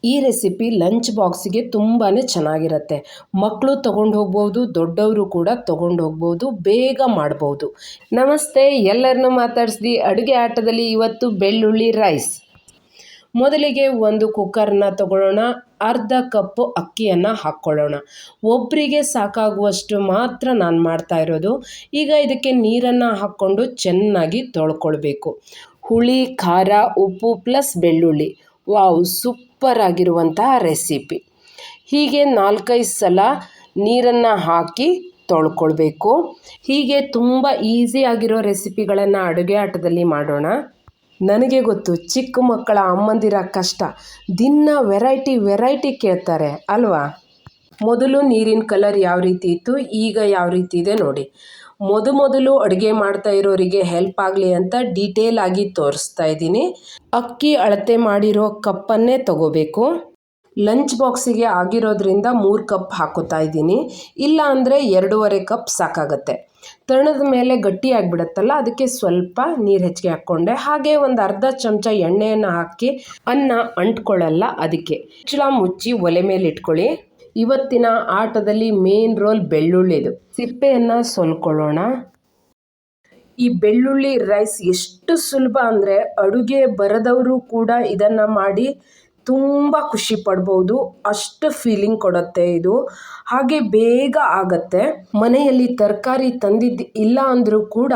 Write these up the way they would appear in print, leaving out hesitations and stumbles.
ಈ recipe lunch ಬಾಕ್ಸಿಗೆ ತುಂಬಾ ಚೆನ್ನಾಗಿರುತ್ತೆ. ಮಕ್ಕಳು ತೊಗೊಂಡು ಹೋಗ್ಬೋದು, ದೊಡ್ಡವರು ಕೂಡ ತೊಗೊಂಡು ಹೋಗ್ಬೋದು, ಬೇಗ ಮಾಡ್ಬೋದು. ನಮಸ್ತೆ, ಎಲ್ಲರನ್ನೂ ಮಾತಾಡಿಸ್ದಿ ಅಡುಗೆ ಆಟದಲ್ಲಿ ಇವತ್ತು ಬೆಳ್ಳುಳ್ಳಿ ರೈಸ್. ಮೊದಲಿಗೆ ಒಂದು ಕುಕ್ಕರ್ನ ತಗೊಳ್ಳೋಣ. ಅರ್ಧ ಕಪ್ಪು ಅಕ್ಕಿಯನ್ನು ಹಾಕ್ಕೊಳ್ಳೋಣ. ಒಬ್ಬರಿಗೆ ಸಾಕಾಗುವಷ್ಟು ಮಾತ್ರ ನಾನು ಮಾಡ್ತಾ ಇರೋದು. ಈಗ ಇದಕ್ಕೆ ನೀರನ್ನು ಹಾಕ್ಕೊಂಡು ಚೆನ್ನಾಗಿ ತೊಳ್ಕೊಳ್ಬೇಕು. ಹುಳಿ, ಖಾರ, ಉಪ್ಪು ಪ್ಲಸ್ ಬೆಳ್ಳುಳ್ಳಿ. ವಾವ್, ಸೂಪರ್ ಆಗಿರುವಂತಹ ರೆಸಿಪಿ. ಹೀಗೆ 4-5 ಸಲ ನೀರನ್ನು ಹಾಕಿ ತೊಳ್ಕೊಳ್ಬೇಕು. ಹೀಗೆ ತುಂಬ ಈಸಿಯಾಗಿರೋ ರೆಸಿಪಿಗಳನ್ನು ಅಡುಗೆ ಆಟದಲ್ಲಿ ಮಾಡೋಣ. ನನಗೆ ಗೊತ್ತು, ಚಿಕ್ಕ ಮಕ್ಕಳ ಅಮ್ಮಂದಿರ ಕಷ್ಟ. ದಿನ ವೆರೈಟಿ ಕೇಳ್ತಾರೆ ಅಲ್ವಾ? ಮೊದಲು ನೀರಿನ ಕಲರ್ ಯಾವ ರೀತಿ ಇತ್ತು, ಈಗ ಯಾವ ರೀತಿ ಇದೆ ನೋಡಿ. ಮೊದಲು ಅಡುಗೆ ಮಾಡ್ತಾ ಇರೋರಿಗೆ ಹೆಲ್ಪ್ ಆಗಲಿ ಅಂತ ಡೀಟೇಲ್ ಆಗಿ ತೋರಿಸ್ತಾ ಇದ್ದೀನಿ. ಅಕ್ಕಿ ಅಳತೆ ಮಾಡಿರೋ ಕಪ್ಪನ್ನೇ ತಗೋಬೇಕು. ಲಂಚ್ ಬಾಕ್ಸಿಗೆ ಆಗಿರೋದ್ರಿಂದ 3 ಕಪ್ ಹಾಕೋತಾ ಇದ್ದೀನಿ. ಇಲ್ಲ ಅಂದರೆ 2.5 ಕಪ್ ಸಾಕಾಗತ್ತೆ. ತಣದ ಮೇಲೆ ಗಟ್ಟಿ ಆಗಿಬಿಡುತ್ತಲ್ಲ, ಅದಕ್ಕೆ ಸ್ವಲ್ಪ ನೀರು ಹೆಚ್ಚಿಗೆ ಹಾಕ್ಕೊಂಡೆ. ಹಾಗೆ ಒಂದು ಅರ್ಧ ಚಮಚ ಎಣ್ಣೆಯನ್ನು ಹಾಕಿ, ಅನ್ನ ಅಂಟ್ಕೊಳ್ಳಲ್ಲ ಅದಕ್ಕೆ. ಮುಚ್ಚಳ ಮುಚ್ಚಿ ಒಲೆ ಮೇಲೆ ಇಟ್ಕೊಳ್ಳಿ. ಇವತ್ತಿನ ಆಟದಲ್ಲಿ ಮೇನ್ ರೋಲ್ ಬೆಳ್ಳುಳ್ಳಿದು. ಸಿಪ್ಪೆಯನ್ನು ಸೋಲ್ಕೊಳ್ಳೋಣ. ಈ ಬೆಳ್ಳುಳ್ಳಿ ರೈಸ್ ಎಷ್ಟು ಸುಲಭ ಅಂದರೆ ಅಡುಗೆ ಬರದವರು ಕೂಡ ಇದನ್ನು ಮಾಡಿ ತುಂಬ ಖುಷಿ ಪಡ್ಬೋದು. ಅಷ್ಟು ಫೀಲಿಂಗ್ ಕೊಡುತ್ತೆ ಇದು. ಹಾಗೆ ಬೇಗ ಆಗತ್ತೆ. ಮನೆಯಲ್ಲಿ ತರಕಾರಿ ತಂದಿದ್ದು ಇಲ್ಲ ಅಂದರೂ ಕೂಡ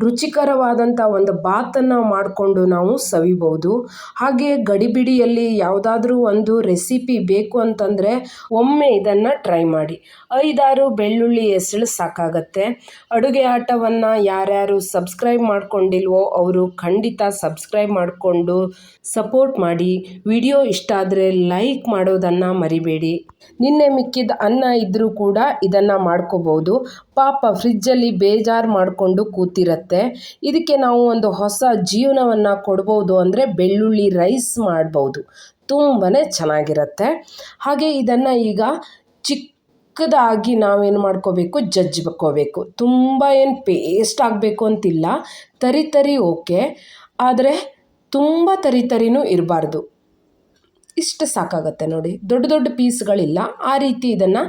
ರುಚಿಕರವಾದಂಥ ಒಂದು ಬಾತನ್ನು ಮಾಡಿಕೊಂಡು ನಾವು ಸವಿಬೋದು. ಹಾಗೆ ಗಡಿಬಿಡಿಯಲ್ಲಿ ಯಾವುದಾದ್ರೂ ಒಂದು ರೆಸಿಪಿ ಬೇಕು ಅಂತಂದರೆ ಒಮ್ಮೆ ಇದನ್ನು ಟ್ರೈ ಮಾಡಿ. 5-6 ಬೆಳ್ಳುಳ್ಳಿ ಎಸಳು ಸಾಕಾಗತ್ತೆ. ಅಡುಗೆ ಆಟವನ್ನು ಯಾರ್ಯಾರು ಸಬ್ಸ್ಕ್ರೈಬ್ ಮಾಡ್ಕೊಂಡಿಲ್ವೋ ಅವರು ಖಂಡಿತ ಸಬ್ಸ್ಕ್ರೈಬ್ ಮಾಡಿಕೊಂಡು ಸಪೋರ್ಟ್ ಮಾಡಿ. ವಿಡಿಯೋ ಇಷ್ಟ ಆದರೆ ಲೈಕ್ ಮಾಡೋದನ್ನು ಮರಿಬೇಡಿ. ನಿನ್ನೆ ಮಿಕ್ಕಿದ ಅನ್ನ ಇದ್ದರೂ ಕೂಡ ಇದನ್ನು ಮಾಡ್ಕೋಬೋದು. ಪಾಪ ಫ್ರಿಜ್ಜಲ್ಲಿ ಬೇಜಾರು ಮಾಡಿಕೊಂಡು ಕೂತಿರತ್ತೆ. ಇದಕ್ಕೆ ನಾವು ಒಂದು ಹೊಸ ಜೀವನವನ್ನು ಕೊಡ್ಬೋದು ಅಂದರೆ ಬೆಳ್ಳುಳ್ಳಿ ರೈಸ್ ಮಾಡ್ಬೋದು. ತುಂಬಾ ಚೆನ್ನಾಗಿರುತ್ತೆ. ಹಾಗೆ ಇದನ್ನು ಈಗ ಚಿಕ್ಕದಾಗಿ ನಾವೇನು ಮಾಡ್ಕೋಬೇಕು, ಜಜ್ಕೋಬೇಕು. ತುಂಬ ಏನು ಪೇಸ್ಟ್ ಆಗಬೇಕು ಅಂತಿಲ್ಲ. ತರಿ ಓಕೆ, ಆದರೆ ತುಂಬ ತರಿನೂ ಇರಬಾರ್ದು. ಇಷ್ಟು ಸಾಕಾಗತ್ತೆ ನೋಡಿ. ದೊಡ್ಡ ಪೀಸ್ಗಳಿಲ್ಲ, ಆ ರೀತಿ ಇದನ್ನು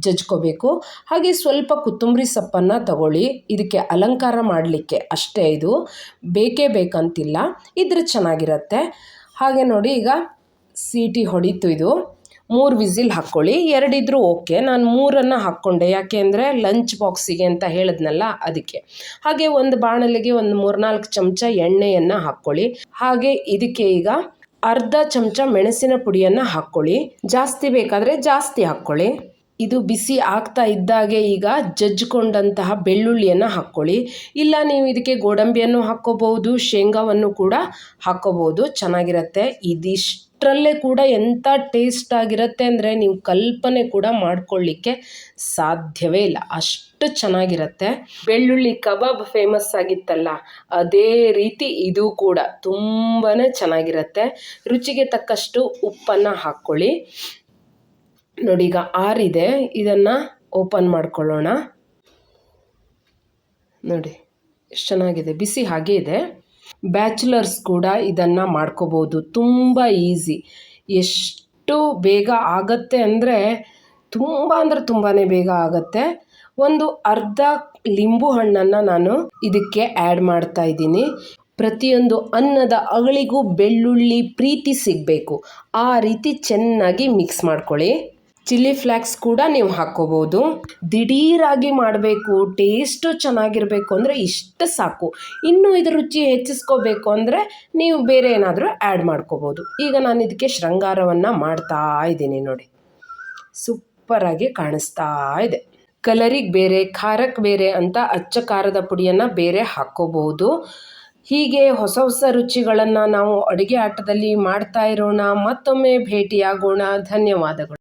ಜಜ್ಕೋಬೇಕು. ಹಾಗೆ ಸ್ವಲ್ಪ ಕೊತ್ತಂಬರಿ ಸೊಪ್ಪನ್ನು ತಗೊಳ್ಳಿ. ಇದಕ್ಕೆ ಅಲಂಕಾರ ಮಾಡಲಿಕ್ಕೆ ಅಷ್ಟೇ, ಇದು ಬೇಕಂತಿಲ್ಲ, ಇದ್ರೆ ಚೆನ್ನಾಗಿರುತ್ತೆ. ಹಾಗೆ ನೋಡಿ, ಈಗ ಸೀಟಿ ಹೊಡಿತು. ಇದು 3 ವಿಸಿಲ್ ಹಾಕ್ಕೊಳ್ಳಿ. 2 ಇದ್ರೂ ಓಕೆ. ನಾನು 3 ಹಾಕ್ಕೊಂಡೆ, ಯಾಕೆ ಅಂದರೆ ಲಂಚ್ ಬಾಕ್ಸಿಗೆ ಅಂತ ಹೇಳಿದ್ನಲ್ಲ ಅದಕ್ಕೆ. ಹಾಗೆ ಒಂದು ಬಾಣಲೆಗೆ ಒಂದು 3-4 ಚಮಚ ಎಣ್ಣೆಯನ್ನು ಹಾಕ್ಕೊಳ್ಳಿ. ಹಾಗೆ ಇದಕ್ಕೆ ಈಗ ಅರ್ಧ ಚಮಚ ಮೆಣಸಿನ ಪುಡಿಯನ್ನು ಹಾಕ್ಕೊಳ್ಳಿ. ಜಾಸ್ತಿ ಬೇಕಾದರೆ ಜಾಸ್ತಿ ಹಾಕ್ಕೊಳ್ಳಿ. ಇದು ಬಿಸಿ ಆಗ್ತಾ ಇದ್ದಾಗೆ ಈಗ ಜಜ್ಜಿಕೊಂಡಂತಹ ಬೆಳ್ಳುಳ್ಳಿಯನ್ನು ಹಾಕ್ಕೊಳ್ಳಿ. ಇಲ್ಲ ನೀವು ಇದಕ್ಕೆ ಗೋಡಂಬಿಯನ್ನು ಹಾಕ್ಕೋಬಹುದು, ಶೇಂಗಾವನ್ನು ಕೂಡ ಹಾಕ್ಕೋಬಹುದು, ಚೆನ್ನಾಗಿರುತ್ತೆ. ಇದಿಷ್ಟರಲ್ಲೇ ಕೂಡ ಎಂಥ ಟೇಸ್ಟ್ ಆಗಿರುತ್ತೆ ಅಂದರೆ ನೀವು ಕಲ್ಪನೆ ಕೂಡ ಮಾಡ್ಕೊಳ್ಳಿಕ್ಕೆ ಸಾಧ್ಯವೇ ಇಲ್ಲ, ಅಷ್ಟು ಚೆನ್ನಾಗಿರುತ್ತೆ. ಬೆಳ್ಳುಳ್ಳಿ ಕಬಾಬ್ ಫೇಮಸ್ ಆಗಿತ್ತಲ್ಲ, ಅದೇ ರೀತಿ ಇದು ಕೂಡ ತುಂಬಾ ಚೆನ್ನಾಗಿರುತ್ತೆ. ರುಚಿಗೆ ತಕ್ಕಷ್ಟು ಉಪ್ಪನ್ನು ಹಾಕ್ಕೊಳ್ಳಿ. ನೋಡಿ, ಈಗ ಆರಿದೆ. ಇದನ್ನು ಓಪನ್ ಮಾಡ್ಕೊಳ್ಳೋಣ. ನೋಡಿ ಎಷ್ಟು ಚೆನ್ನಾಗಿದೆ, ಬಿಸಿ ಹಾಗೆ ಇದೆ. ಬ್ಯಾಚುಲರ್ಸ್ ಕೂಡ ಇದನ್ನು ಮಾಡ್ಕೋಬೋದು. ತುಂಬ ಈಸಿ. ಎಷ್ಟು ಬೇಗ ಆಗತ್ತೆ ಅಂದರೆ ತುಂಬಾ ಬೇಗ ಆಗತ್ತೆ. ಒಂದು ಅರ್ಧ ಲಿಂಬು ಹಣ್ಣನ್ನು ನಾನು ಇದಕ್ಕೆ ಆ್ಯಡ್ ಮಾಡ್ತಾ ಇದ್ದೀನಿ. ಪ್ರತಿಯೊಂದು ಅನ್ನದ ಅಗಳಿಗೂ ಬೆಳ್ಳುಳ್ಳಿ ಪ್ರೀತಿ ಸಿಗಬೇಕು. ಆ ರೀತಿ ಚೆನ್ನಾಗಿ ಮಿಕ್ಸ್ ಮಾಡ್ಕೊಳ್ಳಿ. ಚಿಲ್ಲಿ ಫ್ಲೇಕ್ಸ್ ಕೂಡ ನೀವು ಹಾಕ್ಕೋಬೋದು. ದಿಢೀರಾಗಿ ಮಾಡಬೇಕು, ಟೇಸ್ಟು ಚೆನ್ನಾಗಿರಬೇಕು ಅಂದರೆ ಇಷ್ಟು ಸಾಕು. ಇನ್ನು ಇದ್ರ ರುಚಿ ಹೆಚ್ಚಿಸ್ಕೋಬೇಕು ಅಂದರೆ ನೀವು ಬೇರೆ ಏನಾದರೂ ಆ್ಯಡ್ ಮಾಡ್ಕೋಬೋದು. ಈಗ ನಾನು ಇದಕ್ಕೆ ಶೃಂಗಾರವನ್ನು ಮಾಡ್ತಾ ಇದ್ದೀನಿ. ನೋಡಿ, ಸೂಪರಾಗಿ ಕಾಣಿಸ್ತಾ ಇದೆ. ಕಲರಿಗೆ ಬೇರೆ, ಖಾರಕ್ಕೆ ಬೇರೆ ಅಂತ ಅಚ್ಚ ಖಾರದ ಪುಡಿಯನ್ನು ಬೇರೆ ಹಾಕ್ಕೋಬೋದು. ಹೀಗೆ ಹೊಸ ರುಚಿಗಳನ್ನು ನಾವು ಅಡುಗೆ ಆಟದಲ್ಲಿ ಮಾಡ್ತಾ ಇರೋಣ. ಮತ್ತೊಮ್ಮೆ ಭೇಟಿಯಾಗೋಣ. ಧನ್ಯವಾದಗಳು.